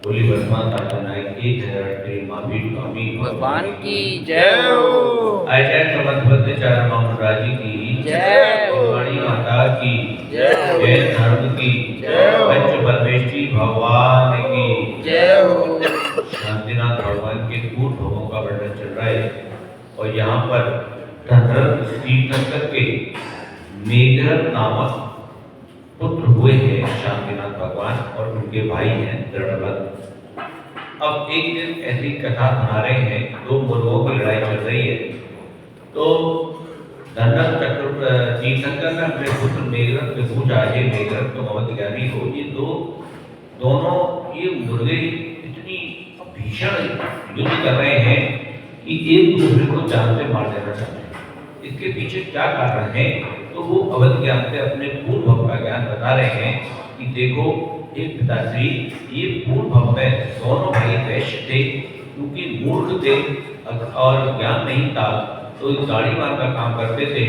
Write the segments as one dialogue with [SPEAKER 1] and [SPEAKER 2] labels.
[SPEAKER 1] बोली वर्तमान दाता नायक 1000 श्री महावीर स्वामी
[SPEAKER 2] भगवान की जय हो।
[SPEAKER 1] आचार्य समर्थवत्याचार्य मामराज की
[SPEAKER 2] जय हो।
[SPEAKER 1] वाणी माता की
[SPEAKER 2] जय हो।
[SPEAKER 1] जैन धर्म की
[SPEAKER 2] जय हो।
[SPEAKER 1] पंच परमेष्ठी भगवान की
[SPEAKER 2] जय हो।
[SPEAKER 1] शांतिनाथ भगवान के पूर्ण भवों का वर्णन चल रहा है और यहाँ पर धनरथ तीर्थंकर के मेघरथ नामक पुत्र हुए हैं शांतिनाथ भगवान और उनके भाई हैं दृढ़भद्र। अब एक दिन ऐसी कथा सुना रहे हैं, दो मुर्गों की लड़ाई चल रही है। तो धनरथ चक्र तीर्थंकर ने अपने पुत्र मेघरथ से पूछा, ये मेघरथ तो बहुत ज्ञानी हो, ये दोनों ये मुर्गे इतनी भीषण युद्ध कर रहे हैं कि एक दूसरे को जान से मार देना चाहते हैं, इसके पीछे क्या कारण है? तो वो अवध ज्ञान से अपने पूर्व भव का ज्ञान बता रहे हैं कि देखो एक पिताश्री, ये पूर्व भव में दोनों भाई वैश्य थे, क्योंकि मूर्ख थे और ज्ञान नहीं था तो गाड़ी मार का काम करते थे।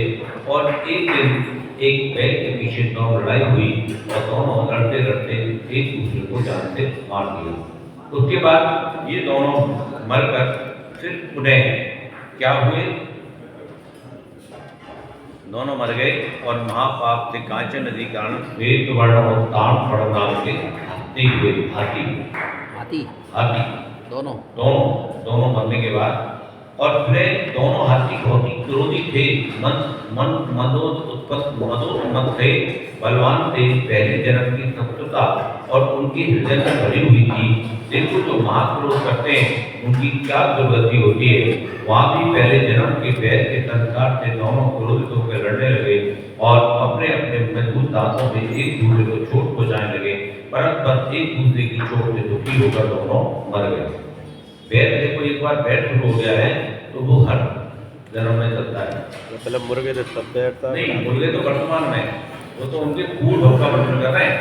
[SPEAKER 1] और एक दिन एक बैल के पीछे दोनों लड़ाई हुई और दोनों लड़ते लड़ते एक दूसरे को जान से मार दिया। उसके बाद ये दोनों मरकर फिर उन्हें क्या हुए, दोनों मर गए और महापाप से कांचन नदी कारण वेद वर्ण और ताण फड़ नाम के हाथी हुए। हाथी
[SPEAKER 2] हाथी
[SPEAKER 1] हाथी
[SPEAKER 2] दोनों
[SPEAKER 1] दोनों दोनों मरने के बाद और फिर दोनों हाथी बहुत ही क्रोधी थे, मदोन्मत्त थे, बलवान थे, पहले जन्म की शत्रुता और उनके हृदय में भरी हुई थी। देखो जो महाक्रोध करते हैं उनकी क्या दुर्गति होती है। वहाँ भी पहले जन्म के वैर के संस्कार से दोनों क्रोधित होकर लड़ने लगे और अपने अपने मजबूत दांतों से एक दूसरे को चोट पहुंचाने लगे, परस्पर एक दूसरे की चोट से दुखी होकर दोनों मर गए। वैर देखो एक बार वैर शुरू हो गया है तो वो हर जन्म में चलता है।
[SPEAKER 3] मतलब मुर्गे तो सब बैठता
[SPEAKER 1] नहीं, मुर्गे तो वर्तमान में, वो तो उनके पूर्ण भव का वर्णन कर रहे हैं।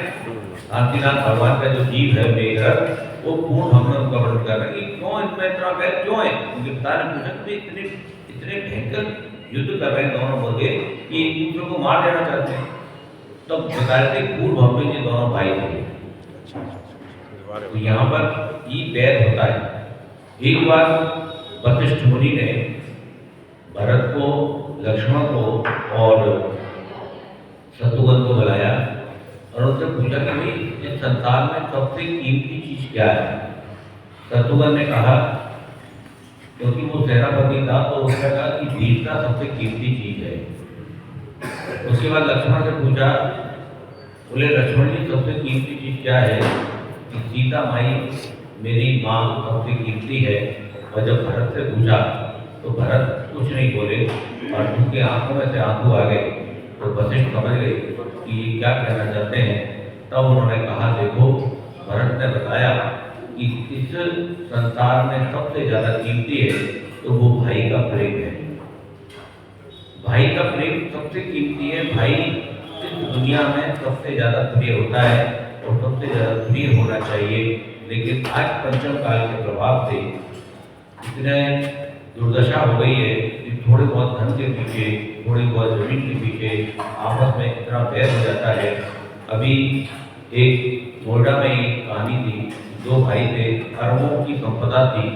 [SPEAKER 1] शांतिनाथ भगवान का जो जीव है मेघरथ, वो पूर्ण भव में उनका वर्णन कर रहे हैं। क्यों इनमें इतना वैर क्यों है? उनके पिता ने पूछा कि इतने भयंकर युद्ध कर रहे हैं दोनों मुर्गे कि एक दूसरे को मार देना चाहते हैं। तब बता रहे थे पूर्ण भव में ये दोनों भाई थे। तो यहाँ पर ये वैर होता है। एक बार वशिष्ठ मुनि ने भरत को, लक्ष्मण को और शत्रुघ्न को बुलाया और उनसे पूछा कि भाई इस संसार में सबसे कीमती चीज क्या है? शत्रुघ्न ने कहा, क्योंकि वो सेनापति था तो उसने कहा कि वीरता सबसे कीमती चीज है। उसके बाद लक्ष्मण से पूछा, बोले लक्ष्मण जी सबसे कीमती चीज क्या है? कि सीता माई मेरी माँ सबसे कीमती है। और जब भरत से पूछा तो भरत कुछ नहीं बोले और उनके आंखों में से आंसू आ गए। तो वशिष्ठ समझ गए कि ये क्या कहना चाहते हैं। तब उन्होंने कहा, देखो भरत ने बताया कि इस संसार में सबसे ज़्यादा कीमती है तो वो भाई का प्रेम है। भाई का प्रेम सबसे कीमती है। भाई इस दुनिया में सबसे ज़्यादा प्रिय होता है और सबसे ज़्यादा प्रिय होना चाहिए। लेकिन आज पंचम काल के प्रभाव से इतने दुर्दशा हो गई है कि थोड़े बहुत धन के पीछे, थोड़ी बहुत जमीन के पीछे आपस में इतना वैर हो जाता है। अभी एक नोएडा में एक कहानी थी, दो भाई थे, अरबों की संपदा थी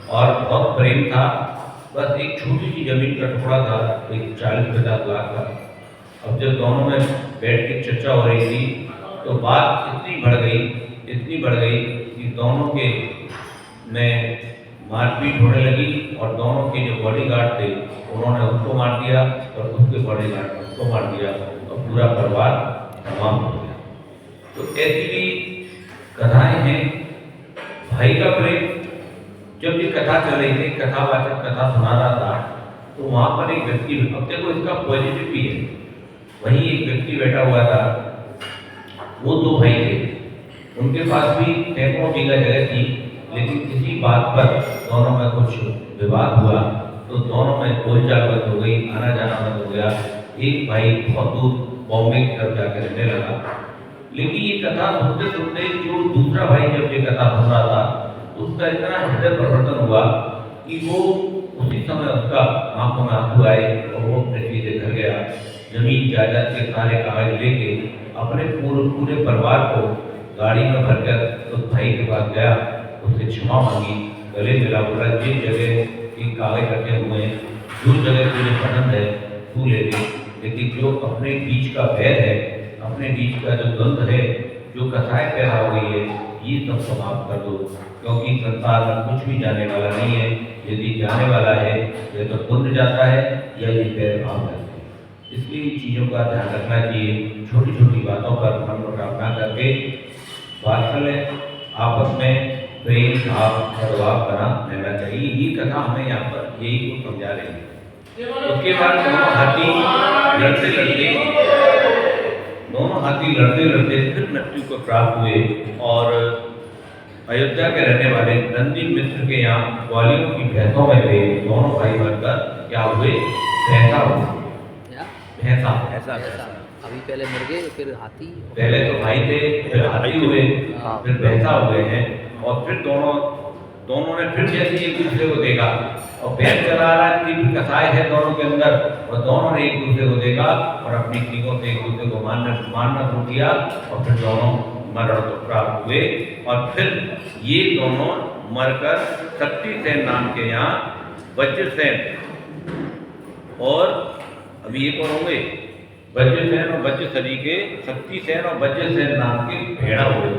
[SPEAKER 1] और बहुत प्रेम था। बस एक छोटी सी जमीन का टुकड़ा था, एक 40-50 लाख का। अब जब दोनों में बैठ के चर्चा हो रही थी तो बात इतनी बढ़ गई कि दोनों के में मारपीट होने लगी और दोनों के जो बॉडीगार्ड थे उन्होंने उसको मार दिया और उसके बॉडीगार्ड ने उसको मार दिया और पूरा परिवार तमाम हो गया। तो ऐसी भी कथाएं हैं। भाई का प्रेम, जब ये कथा चल रही थी, कथावाचक कथा सुना रहा था तो वहाँ पर एक व्यक्ति, अब देखो इसका पॉजिटिव भी है, वहीं एक व्यक्ति बैठा हुआ था। वो दो भाई थे, उनके पास भी सैकड़ों बीघा जगह थी, लेकिन किसी बात पर दोनों में कुछ विवाद हुआ तो दोनों में बोलचाल बंद हो गई, आना जाना बंद हो गया। एक भाई बहुत दूर बॉम्बे की तरफ जाकर रहने लगा। लेकिन ये कथा सुनते सुनते जो दूसरा भाई जब ये कथा सुन रहा था उसका इतना हृदय परिवर्तन हुआ कि वो उसी समय उसका आंखों में आंसू आए और वो पृथ्वी से घर गया। जमीन जायदाद के सारे कागज लेके अपने पूरे परिवार को गाड़ी में भरकर उस भाई के पास गया, उससे क्षमा मांगी, गले मिला, बोला जिस जगह की कागज रखे हुए हैं, जो जगह तुझे पसंद है तू ले ले, लेकिन जो अपने बीच का वैर है, अपने बीच का जो द्वंद्व है, जो कसाय पैदा हो गई है, ये सब समाप्त कर दो, क्योंकि संसार में कुछ भी जाने वाला नहीं है। यदि जाने वाला है या तो पुण्य जाता है या ये पैर भाव जाते हैं। इसलिए इन चीज़ों का ध्यान रखना चाहिए। छोटी छोटी बातों पर मन प्रार्थना करके वात्सल्य आपस में प्रेम भाव सद्भाव बना रहना चाहिए। ये कथा हमें यहाँ पर यही को समझा रही है। उसके बाद दोनों हाथी लड़ते लड़ते फिर मृत्यु को प्राप्त हुए और अयोध्या के रहने वाले नंदी मित्र के यहाँ ग्वालियों की भैंसों में थे। दोनों भाई बनकर क्या हुए? भैंसा हुए। भैंसा
[SPEAKER 2] ऐसा अभी पहले मुर्गे फिर हाथी,
[SPEAKER 1] पहले तो भाई थे, फिर हाथी हुए, फिर भैंसा हुए हैं। और फिर दोनों ने फिर जैसे एक दूसरे को देखा और भैंस चला रहा है, तीव्र कसाय है दोनों के अंदर, और दोनों ने एक दूसरे को देखा और अपनी सींगों से एक दूसरे को मारना शुरू किया और फिर दोनों मरण को प्राप्त हुए। और फिर ये दोनों मरकर शक्तिसेन नाम के यहाँ वज्रसेन, और अभी ये कौन होंगे? वज्रसेन और वज्रसरी के शक्तिसेन और वज्रसेन नाम के भेड़ा हुए।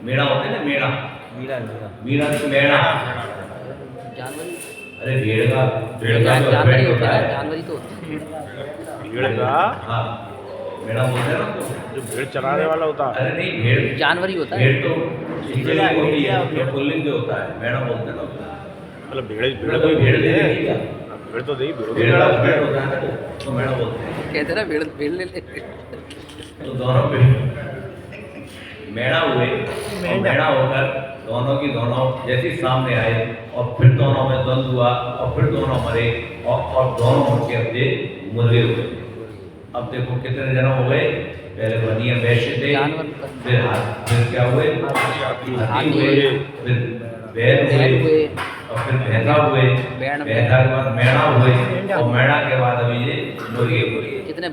[SPEAKER 1] मेड़ा होते हैं ना, मेड़ा की मेड़ा।
[SPEAKER 2] जानवरी,
[SPEAKER 1] अरे भेड़ का
[SPEAKER 2] जानवरी होता है, जानवरी तो होता है।
[SPEAKER 3] भेड़ का,
[SPEAKER 1] हाँ मेड़ा बोलते हैं ना उसको,
[SPEAKER 3] जो भेड़ चराने वाला होता है।
[SPEAKER 1] अरे नहीं, भेड़
[SPEAKER 2] जानवरी होता है।
[SPEAKER 1] भेड़ तो पुल्लिंग जो होता है, मेड़ा बोलते हैं ना उसको।
[SPEAKER 3] मतलब भेड़
[SPEAKER 1] कोई भेड़ ले लेगी क्या?
[SPEAKER 3] भेड़ तो नहीं,
[SPEAKER 1] भेड़ का भेड़ होता है ना, तो मेड़ा बोलते हैं।
[SPEAKER 2] कहते ना भेड़ ले ले।
[SPEAKER 1] तो दोनों मेड़ा हुए और मेड़ा होकर दोनों की दोनों जैसे सामने आए और फिर दोनों में द्वंद्व हुआ और फिर दोनों मरे और दोनों मुड़के अपने मुर्गे हुए। अब देखो कितने जन्म हो गए? पहले बनिया वैश्य थे, फिर क्या हुए? हाथी हुए, फिर बैल हुए और फिर भैंसा हुए, भैंसा के बाद मेढ़ा हुए और मेढ़ा के बाद अभी ये मुर्गे हुए।
[SPEAKER 2] कितने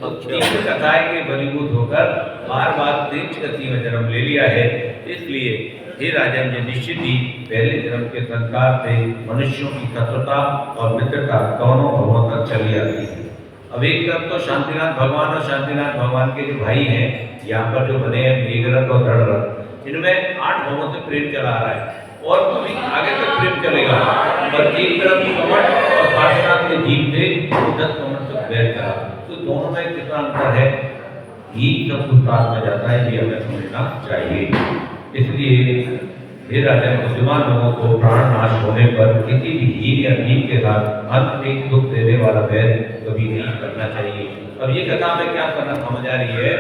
[SPEAKER 1] कसाय के बलीभूत होकर बार बार तीर्थ गति में जन्म ले लिया है। इसलिए हे राजन, ये निश्चित ही पहले जन्म के संस्कार से मनुष्यों की शत्रुता और मित्रता दोनों भवों तक चली आती है। अब एक तरफ तो शांतिनाथ भगवान और शांतिनाथ भगवान के जो भाई हैं यहाँ पर जो बने हैं, मेघरथ और दृढ़रथ, इनमें 8 भवों से प्रेम चला आ रहा है और कभी आगे तक प्रेम चलेगा। पर एक तरफ कमठ और पार्श्वनाथ के जीव थे, 10 कमठ तक बैठ करा, तो दोनों में कितना अंतर है, ये सब कुछ साथ में जाता है, ये हमें समझना चाहिए। इसलिए हे राजा, बुद्धिमान लोगों को प्राण नाश होने पर किसी भी हीन या नीम के साथ अंत एक दुख देने वाला वैर कभी नहीं करना चाहिए। अब ये कथा हमें क्या करना समझ आ रही है?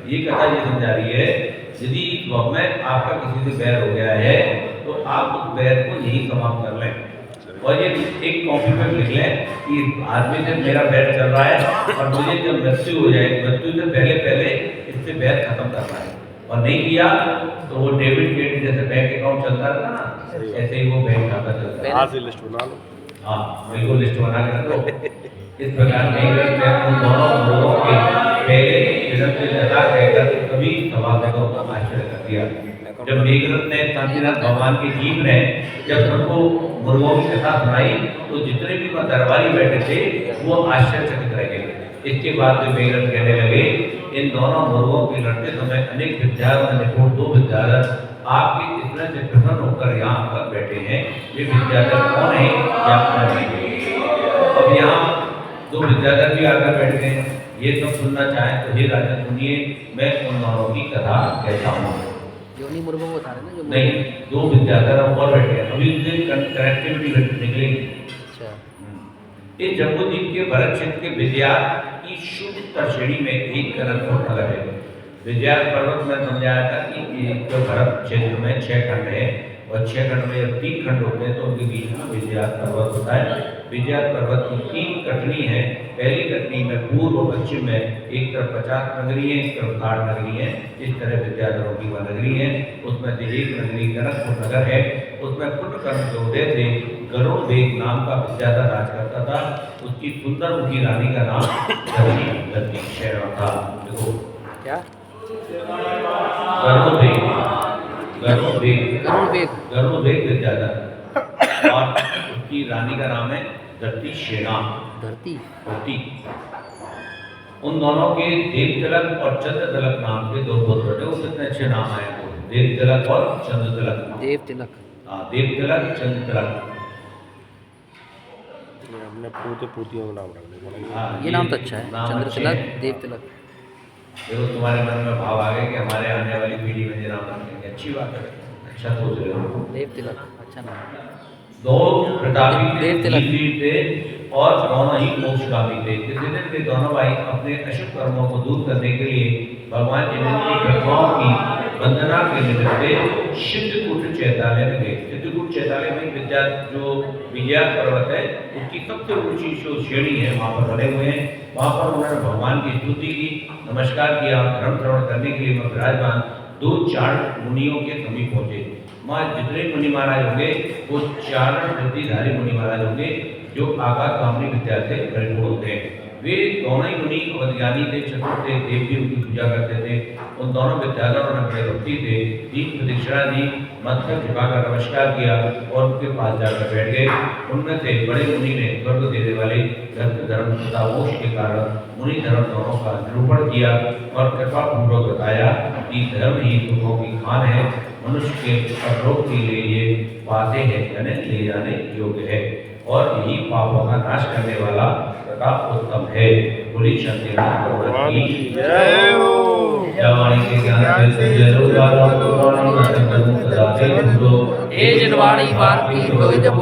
[SPEAKER 1] ये कथा ये समझा रही है, यदि वह में आपका किसी से बैर हो गया है तो आप उस बैर को यही समाप्त कर लें और ये एक कॉपी पर लिख लें कि आदमी से मेरा बैर चल रहा है और मुझे जब मृत्यु हो जाए, मृत्यु से पहले इससे बैर खत्म करना है। और नहीं किया तो वो डेबिट क्रेडिट जैसे बैंक अकाउंट चलता रहता ना, ऐसे ही वो बैंक खाता चलता है।
[SPEAKER 3] आज ही लिस्ट बना लो।
[SPEAKER 1] हाँ बिल्कुल, लिस्ट बना के रखो। इस प्रकार नहीं उन दोनों लोगों के पहले जन्म से ज्यादा कहकर कभी सभासदों को आश्चर्य कर दिया। जब मेघरथ ने शांतिनाथ भगवान के जीव ने जब सबको मुर्गों की कथा सुनाई तो जितने भी दरबारी बैठे थे वो आश्चर्यचकित रह गए। इसके बाद जो मेघरथ कहने लगे, इन दोनों मुर्गों के लड़ते समय अनेक विद्याधर निपुण 2 विद्याधर आपके इतने से प्रसन्न होकर यहाँ पर बैठे हैं। ये विद्याधर कौन है? अब यहाँ 2 विद्याधर भी आकर बैठे हैं। ये सब सुनना चाहें तो हे राजा सुनिए, मैं उन दोनों की कथा कहता हूँ।
[SPEAKER 2] योनि मुर्गों को उतारे ना, जो
[SPEAKER 1] नहीं, 2 विद्याधर और बैठे हैं, अभी कनेक्टिविटी निकलेगी। इस जम्बूद्वीप के भरत क्षेत्र के विजयात की शुद्ध श्रेणी में एक गणतंत्र नगर है। विजयात पर्वत में समझाया था कि जो भरत क्षेत्र में 6 खंड है और 6 खंड में जब 3 खंड होते हैं तो उनके बीच में विजयात पर्वत होता है। विजयात पर्वत की 3 कटनी है। पहली कटनी में पूर्व और पश्चिम में एक तरफ 50 नगरी है, एक तरफ 60 नगरी है। इस तरह विद्याधरों की वह नगरी है। उसमें से एक नगरी जनकपुर नगर है। उसमें कुंभकर्ण के उदय से गरुड़ वेग नाम का विद्याधर राज करता था। उसकी सुंदर मुखी रानी का नाम गति था। देखो
[SPEAKER 2] क्या
[SPEAKER 1] गर्भोदेग गर्भोदेग
[SPEAKER 2] गरुड़ वेग
[SPEAKER 1] गर्भोदेग विद्याधर और उसकी रानी का नाम है धरती सेना
[SPEAKER 2] धरती
[SPEAKER 1] होती। उन दोनों के देव तिलक और चंद्र तिलक नाम के दो पुत्र थे। वो कितने अच्छे नाम आए थे, देव तिलक और चंद्र तिलक।
[SPEAKER 2] देव तिलक
[SPEAKER 1] हाँ, देव तिलक चंद्र तिलक।
[SPEAKER 3] अपने पोते पोतियों का नाम रखने पड़ेगा।
[SPEAKER 1] हाँ,
[SPEAKER 2] ये नाम तो अच्छा है,
[SPEAKER 1] नाम
[SPEAKER 2] चंद्र
[SPEAKER 1] अच्छे
[SPEAKER 2] तिलक
[SPEAKER 1] हैं।
[SPEAKER 2] देव तिलक।
[SPEAKER 1] देखो तुम्हारे मन में भाव आ गए कि हमारे आने वाली पीढ़ी में ये नाम रखेंगे, अच्छी बात है, अच्छा सोच रहे हो।
[SPEAKER 2] देव तिलक अच्छा नाम है।
[SPEAKER 1] दो प्रतापी
[SPEAKER 2] देव तिलक।
[SPEAKER 1] वीर थे और दोनों ही मोक्षगामी थे। किसी दिन के दोनों भाई अपने अशुभ कर्मों को दूर करने के लिए भगवान जी ने इनकी घटनाओं की वंदना के निमित्त सिद्धकूट चैतालय में गए। सिद्धकूट चैतालय में विद्या जो विजया पर्वत है उसकी सबसे ऊंची जो श्रेणी है वहाँ पर बने हुए हैं। वहाँ पर उन्होंने भगवान की स्तुति की, नमस्कार किया। धर्म श्रवण करने के लिए वह विराजमान 2-4 मुनियों के समीप पहुंचे। वहाँ जितने मुनि महाराज होंगे वो 4 वृत्तिधारी मुनि महाराज होंगे जो आकाश गामी विद्या से परिपूर्ण होते हैं। वे दोनों ही मुनि अवज्ञानी थे, चतुर थे, देव भी उनकी पूजा करते थे। उन दोनों विद्याधरों ने बड़े भक्ति थे, दीप प्रदक्षिणा दी, मत्था झुकाकर नमस्कार किया और उनके पास जाकर बैठ गए। उनमें से बड़े मुनि ने स्वर्ग देने वाले धर्म तथा मोक्ष के कारण मुनि धर्म दोनों का निरूपण किया और कृपा पूर्वक बताया कि धर्म ही सुखों की खान है, मनुष्य के परलोक के लिए ये पाते हैं, यानी ले जाने योग्य है और यही पापों का नाश करने वाला तथा उत्तम है। बोली शांति
[SPEAKER 3] भगवान की जय हो।
[SPEAKER 1] जवानी के ज्ञान से जरूर
[SPEAKER 2] ए जनवाणी बार की कोई जब